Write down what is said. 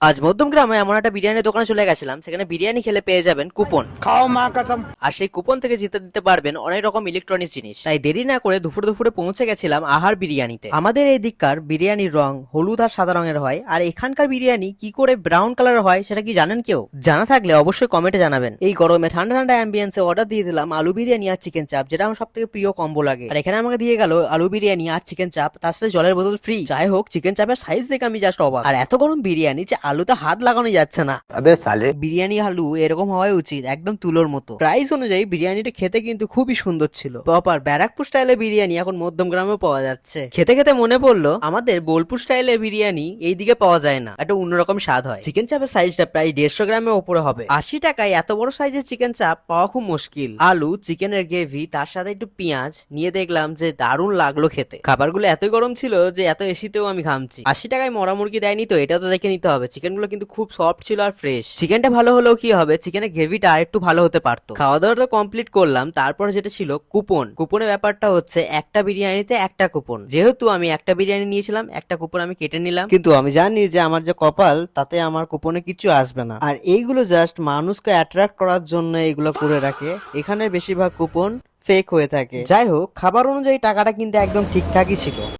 আজ মধ্যম গ্রামে এমন একটা বিরিয়ানি দোকানে চলে গেছিলাম, সেখানে বিরিয়ানি খেলে পেয়ে যাবেন কুপন। খাও মা কসম। আর সেই কুপন থেকে জিতে দিতে পারবেন অনেক রকম ইলেকট্রনিক্স জিনিস। তাই দেরি না করে দুপুরে পৌঁছে গেছিলাম আহার বিরিয়ানিতে। আমাদের এই দিককার বিরিয়ানির রং হলুদ আর সাদা রঙের হয়, আর এখানকার বিরিয়ানি কি করে ব্রাউন কালার হয় সেটা কি জানেন কেউ? জানা থাকলে অবশ্যই কমেন্টে জানাবেন। এই গরমে ঠান্ডা ঠান্ডা অ্যাম্বিয়েন্সে অর্ডার দিয়ে দিলাম আলু বিরিয়ানি আর চিকেন চাপ, যেটা আমার সব থেকে প্রিয় কম্বো লাগে। আর এখানে আমাকে দিয়ে গেল আলু বিরিয়ানি আর চিকেন চাপ, তার সাথে জলের বোতল ফ্রি। যাই হোক, চিকেন চাপের সাইজ দেখে আমি জাস্ট অবাক। আর এত গরম বিরিয়ানি যে আলুতে হাত লাগানো যাচ্ছে না। আবে সালে। বিরিয়ানি আলু এরকম হওয়াই উচিত, একদম তুলোর মতো। প্রাইস অনুযায়ী বিরিয়ানিটা খেতে কিন্তু খুবই সুন্দর ছিল। প্রপার ব্যারাকপুর স্টাইলের বিরিয়ানি এখন মধ্যম গ্রামেও পাওয়া যাচ্ছে। খেতে খেতে মনে পড়লো আমাদের বোলপুর স্টাইলের বিরিয়ানি এইদিকে পাওয়া যায় না, একটা অন্যরকম স্বাদ হয়। চিকেন চাপের সাইজটা প্রায় 150 গ্রামের ওপরে হবে। 80 টাকায় এত বড় সাইজের চিকেন চাপ পাওয়া খুব মুশকিল। আলু, চিকেনের গ্রেভি, তার সাথে একটু পেঁয়াজ নিয়ে দেখলাম যে দারুণ লাগলো খেতে। খাবারগুলো এতই গরম ছিল যে এত এসিতেও আমি ঘামছি। 80 টাকায় মরা মুরগি দেয়নি তো, এটা তো দেখে নিতে হবে। চিকেনগুলো কিন্তু খুব সফট ছিল আর ফ্রেশ। চিকেনটা ভালো হলেও কি হবে, চিকেনের গ্রেভিটা আর একটু ভালো হতে পারতো। খাওয়া দাওয়া তো কমপ্লিট করলাম, তারপর যেটা ছিল কুপনের ব্যাপারটা হচ্ছে একটা বিরিয়ানিতে একটা কুপন। যেহেতু আমি একটা বিরিয়ানি নিয়েছিলাম, একটা কুপন আমি কেটে নিলাম। কিন্তু আমি জানি যে আমার যে কপাল, তাতে আমার কুপনে কিছু আসবে না। আর এইগুলো জাস্ট মানুষকে অ্যাট্রাক্ট করার জন্য এইগুলো করে রাখে। এখানে বেশিরভাগ কুপন ফেক হয়ে থাকে। যাই হোক, খাবার অনুযায়ী টাকাটা কিন্তু একদম ঠিকঠাকই ছিল।